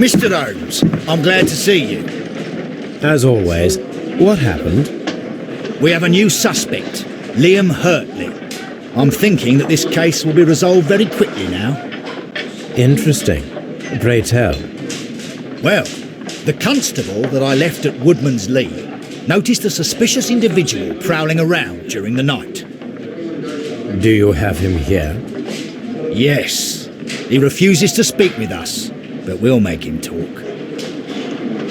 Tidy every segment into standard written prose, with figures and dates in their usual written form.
Mr. Holmes, I'm glad to see you. As always, what happened? We have a new suspect, Liam Hurtley. I'm thinking that this case will be resolved very quickly now. Interesting. Pray tell. Well, the constable that I left at Woodman's Lee noticed a suspicious individual prowling around during the night. Do you have him here? Yes. He refuses to speak with us, but we'll make him talk.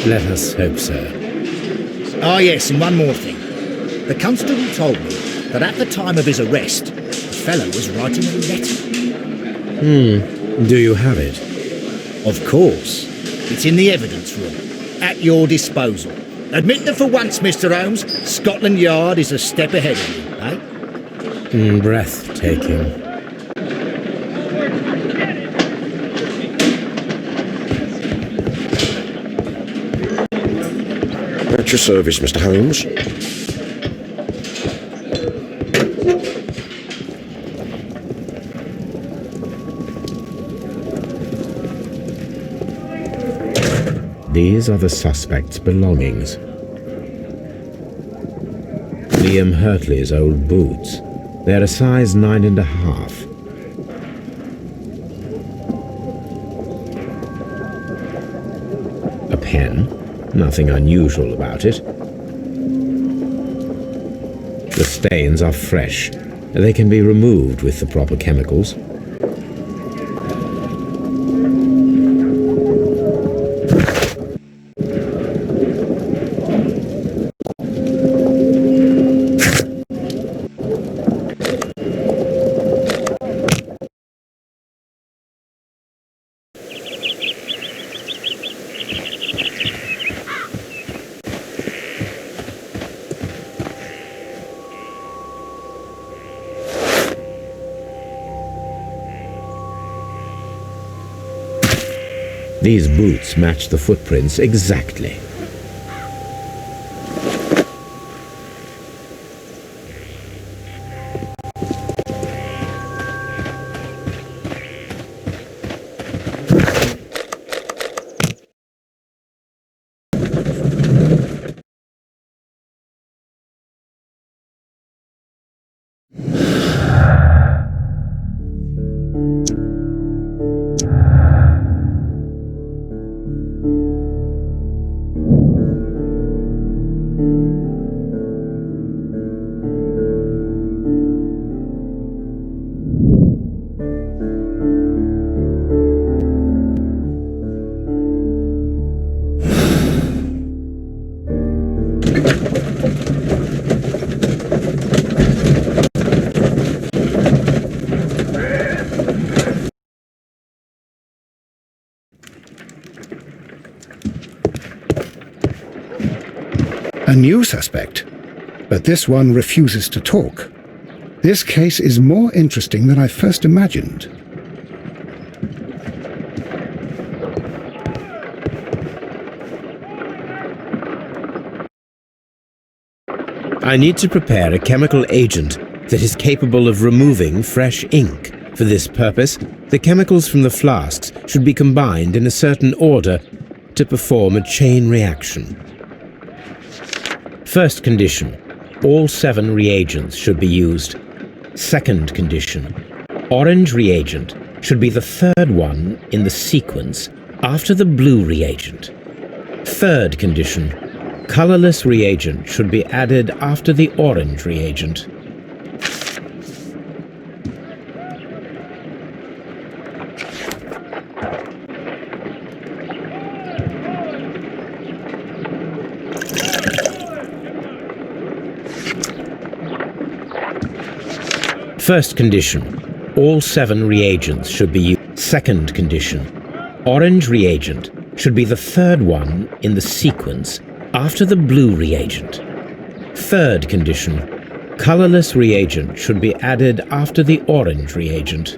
Let us hope so. Ah, yes, and one more thing. The constable told me that at the time of his arrest, the fellow was writing a letter. Do you have it? Of course. It's in the evidence room, at your disposal. Admit that for once, Mr. Holmes, Scotland Yard is a step ahead of you, eh? Breathtaking. At your service, Mr. Holmes. These are the suspect's belongings. Liam Hurtley's old boots. They're a size 9.5. A pen. Nothing unusual about it. The stains are fresh. They can be removed with the proper chemicals. These boots match the footprints exactly. A new suspect, but this one refuses to talk. This case is more interesting than I first imagined. I need to prepare a chemical agent that is capable of removing fresh ink. For this purpose, the chemicals from the flasks should be combined in a certain order to perform a chain reaction. First condition, all 7 reagents should be used. Second condition, orange reagent should be the third one in the sequence after the blue reagent. Third condition, colorless reagent should be added after the orange reagent. First condition, all 7 reagents should be used. Second condition, orange reagent should be the third one in the sequence after the blue reagent. Third condition, colorless reagent should be added after the orange reagent.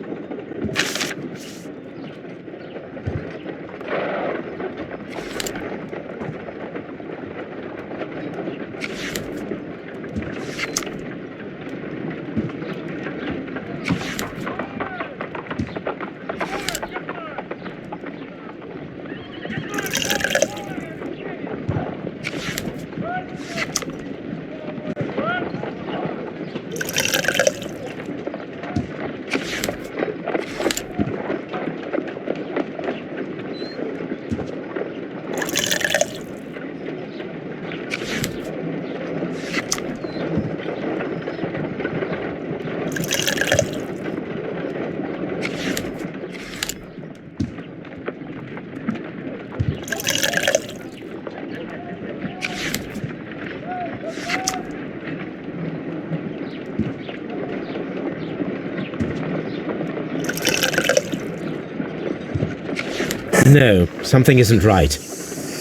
No, something isn't right.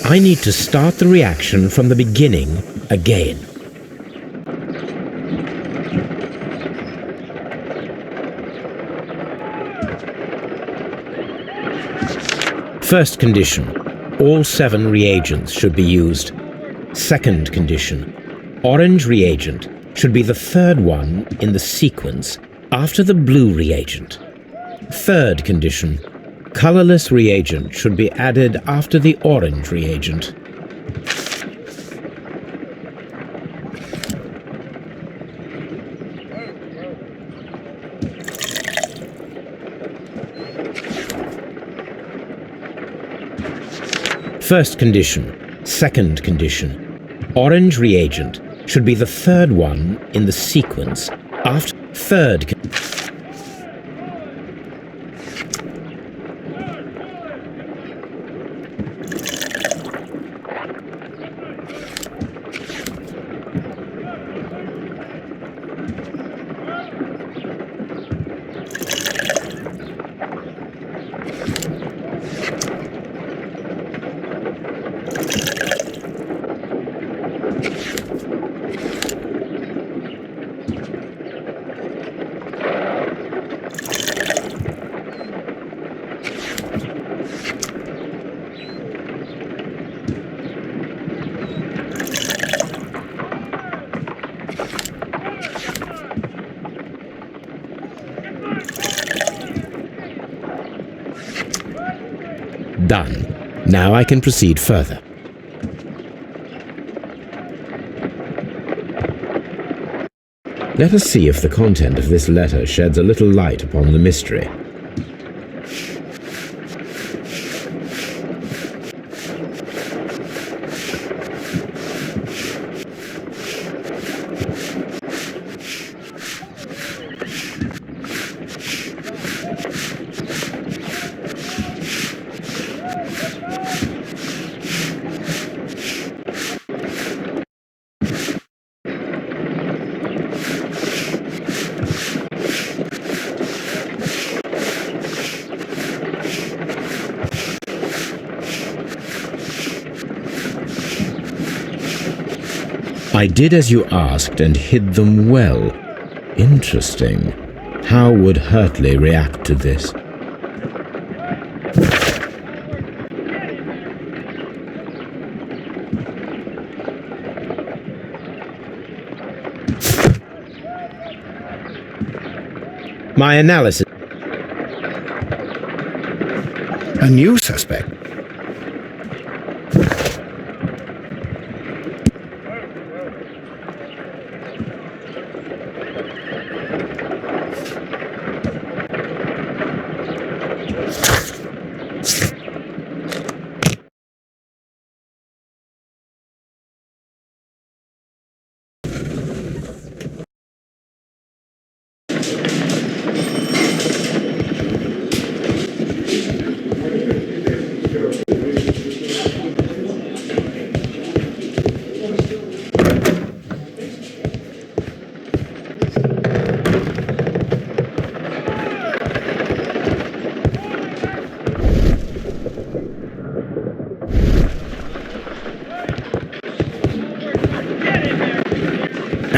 I need to start the reaction from the beginning again. First condition, all 7 reagents should be used. Second condition, orange reagent should be the third one in the sequence after the blue reagent. Third condition, colorless reagent should be added after the orange reagent. First condition. Second condition. Orange reagent should be the third one in the sequence after third condition. Done. Now I can proceed further. Let us see if the content of this letter sheds a little light upon the mystery. I did as you asked and hid them well. Interesting. How would Hurtley react to this? My analysis. A new suspect.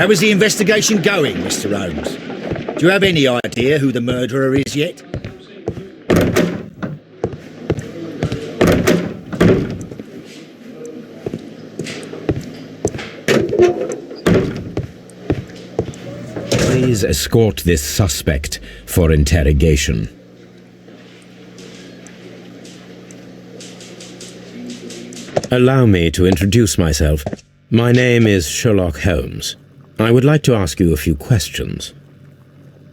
How is the investigation going, Mr. Holmes? Do you have any idea who the murderer is yet? Please escort this suspect for interrogation. Allow me to introduce myself. My name is Sherlock Holmes. I would like to ask you a few questions.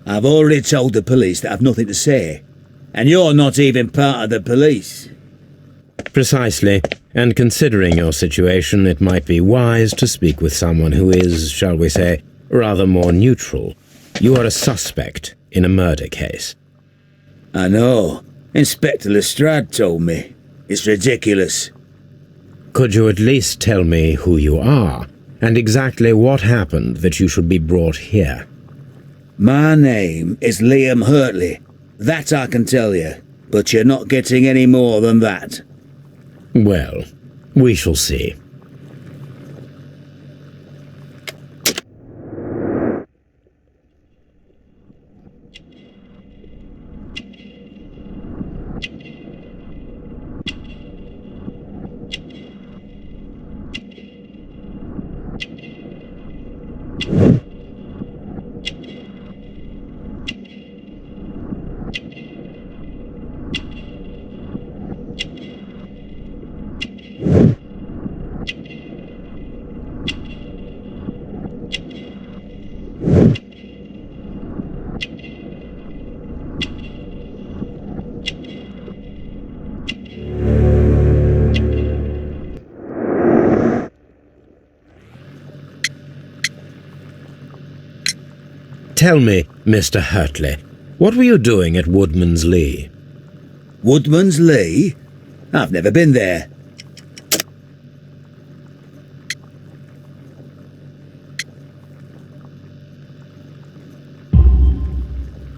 I've already told the police that I've nothing to say. And you're not even part of the police. Precisely. And considering your situation, it might be wise to speak with someone who is, shall we say, rather more neutral. You are a suspect in a murder case. I know. Inspector Lestrade told me. It's ridiculous. Could you at least tell me who you are, and exactly what happened that you should be brought here? My name is Liam Hurtley. That I can tell you, but you're not getting any more than that. Well, we shall see. Tell me, Mr. Hurtley, what were you doing at Woodman's Lee? Woodman's Lee? I've never been there.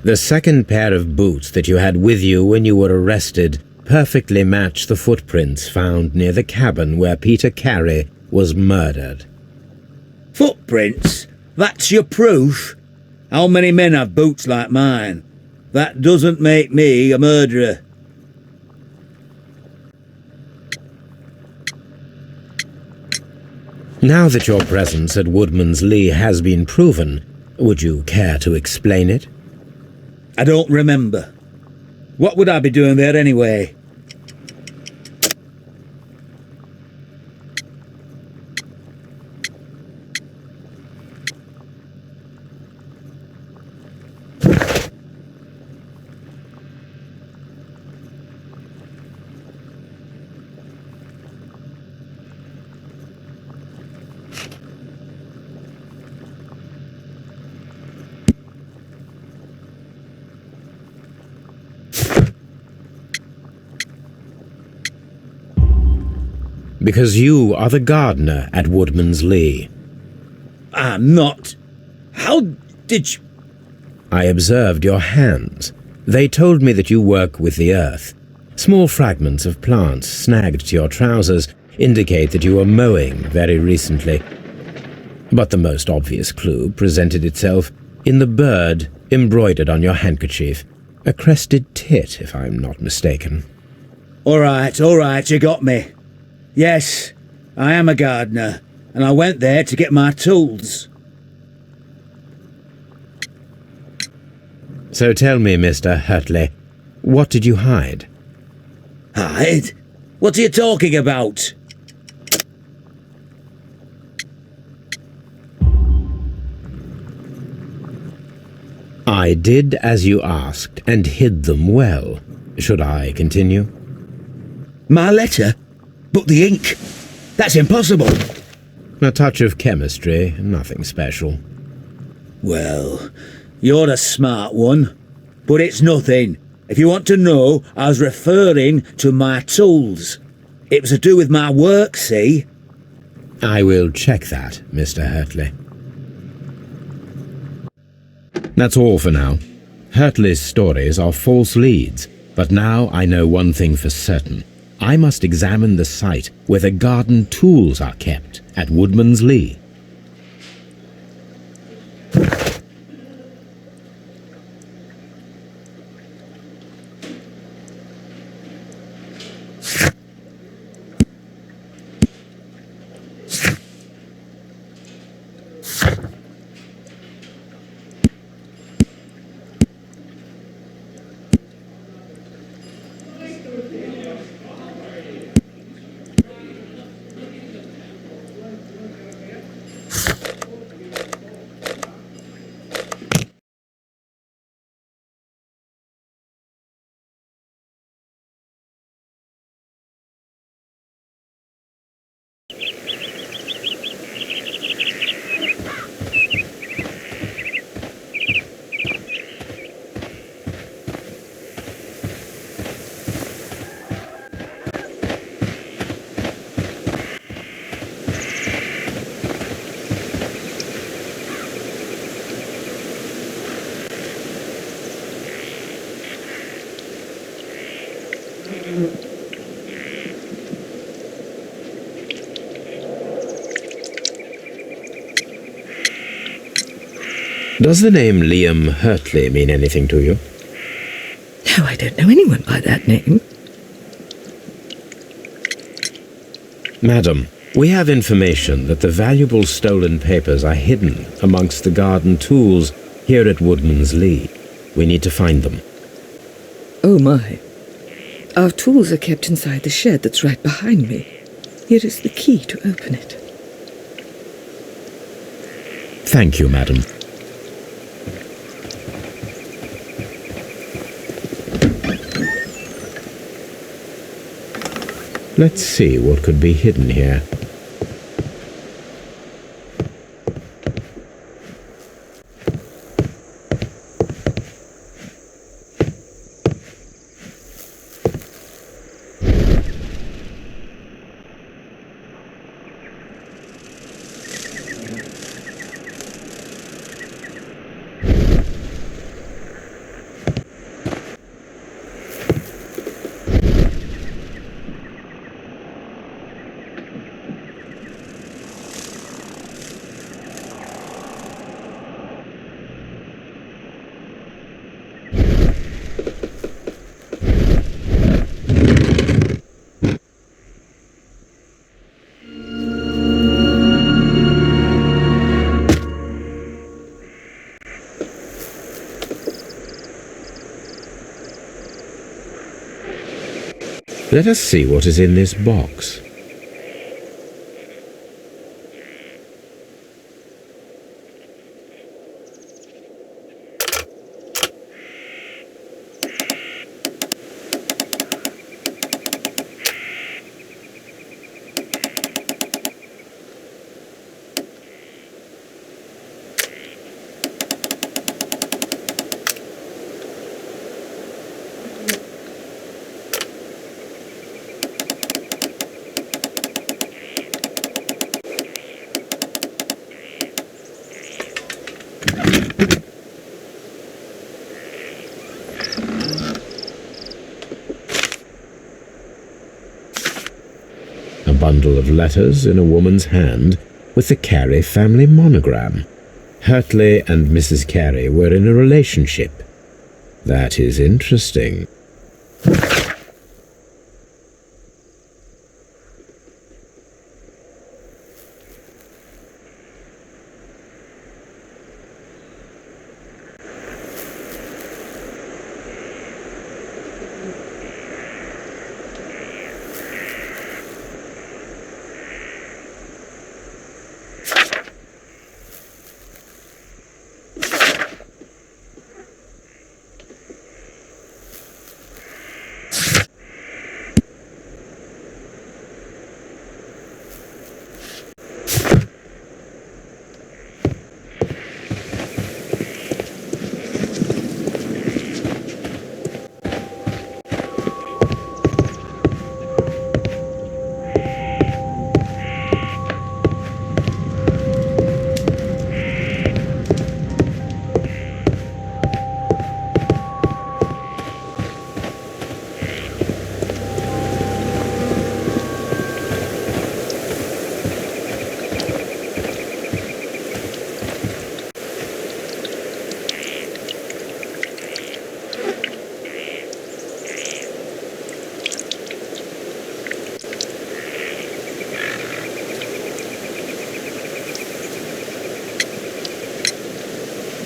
The second pair of boots that you had with you when you were arrested perfectly match the footprints found near the cabin where Peter Carey was murdered. Footprints? That's your proof? How many men have boots like mine? That doesn't make me a murderer. Now that your presence at Woodman's Lee has been proven, would you care to explain it? I don't remember. What would I be doing there anyway? Because you are the gardener at Woodman's Lee. I'm not. How did you... I observed your hands. They told me that you work with the earth. Small fragments of plants snagged to your trousers indicate that you were mowing very recently. But the most obvious clue presented itself in the bird embroidered on your handkerchief. A crested tit, if I'm not mistaken. All right, you got me. Yes, I am a gardener, and I went there to get my tools. So tell me, Mr. Hurtley, what did you hide? Hide? What are you talking about? I did as you asked, and hid them well. Should I continue? My letter? But the ink? That's impossible. A touch of chemistry, nothing special. Well, you're a smart one. But it's nothing. If you want to know, I was referring to my tools. It was to do with my work, see? I will check that, Mr. Hurtley. That's all for now. Hurtley's stories are false leads, but now I know one thing for certain. I must examine the site where the garden tools are kept at Woodman's Lee. Does the name Liam Hurtley mean anything to you? No, I don't know anyone by that name. Madam, we have information that the valuable stolen papers are hidden amongst the garden tools here at Woodman's Lee. We need to find them. Oh my. Our tools are kept inside the shed that's right behind me. Here is the key to open it. Thank you, madam. Let's see what could be hidden here. Let us see what is in this box. A bundle of letters in a woman's hand with the Carey family monogram. Hurtley and Mrs. Carey were in a relationship. That is interesting.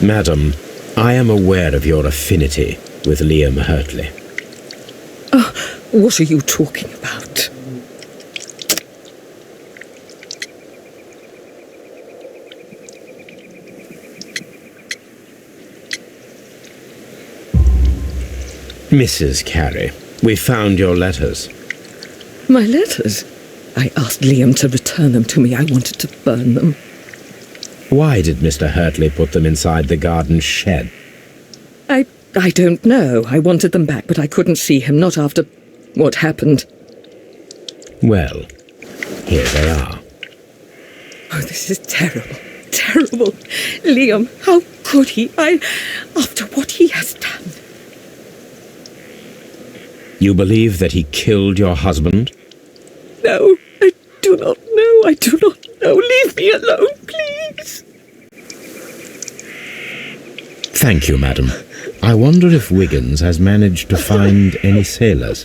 Madam, I am aware of your affinity with Liam Hurtley. Oh, what are you talking about? Mrs. Carey, we found your letters. My letters? I asked Liam to return them to me. I wanted to burn them. Why did Mr. Hurtley put them inside the garden shed? I don't know. I wanted them back, but I couldn't see him, not after what happened. Well, here they are. Oh, this is terrible. Terrible. Liam, how could he? After what he has done. You believe that he killed your husband? No, I do not know. I do not know. Leave me alone, please. Thank you, madam. I wonder if Wiggins has managed to find any sailors.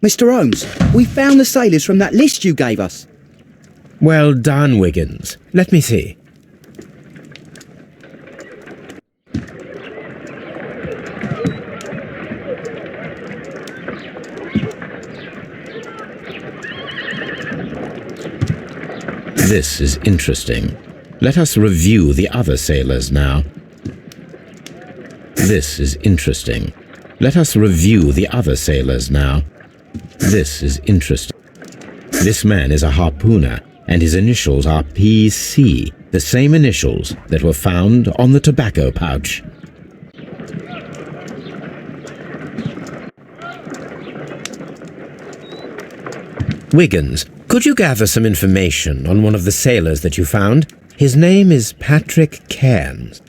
Mr. Holmes, we found the sailors from that list you gave us. Well done, Wiggins. Let me see. This is interesting. Let us review the other sailors now. This is interesting. Let us review the other sailors now. This is interesting. This man is a harpooner, and his initials are PC, the same initials that were found on the tobacco pouch. Wiggins, could you gather some information on one of the sailors that you found? His name is Patrick Cairns.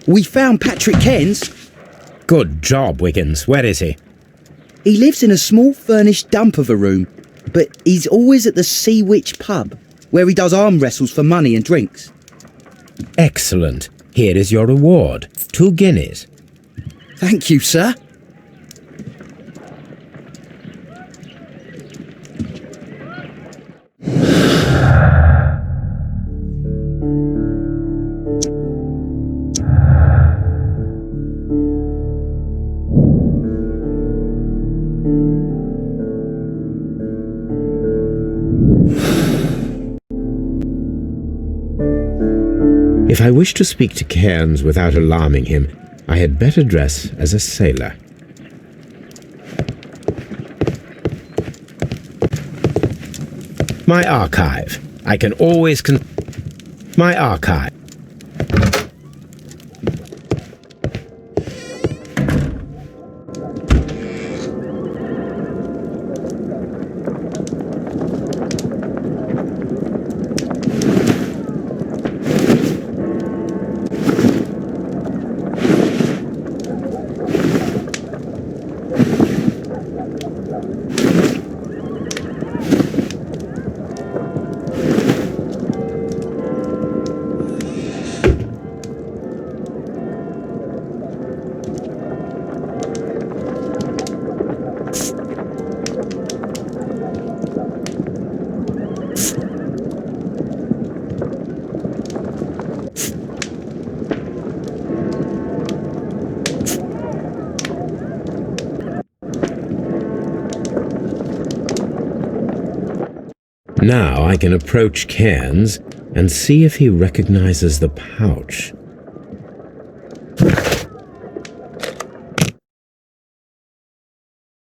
We found Patrick Cairns. Good job, Wiggins. Where is he? He lives in a small furnished dump of a room, but he's always at the Sea Witch pub, where he does arm wrestles for money and drinks. Excellent. Here is your reward. 2 guineas. Thank you, sir. If I wish to speak to Cairns without alarming him, I had better dress as a sailor. My archive. I can always My archive. Now I can approach Cairns and see if he recognizes the pouch.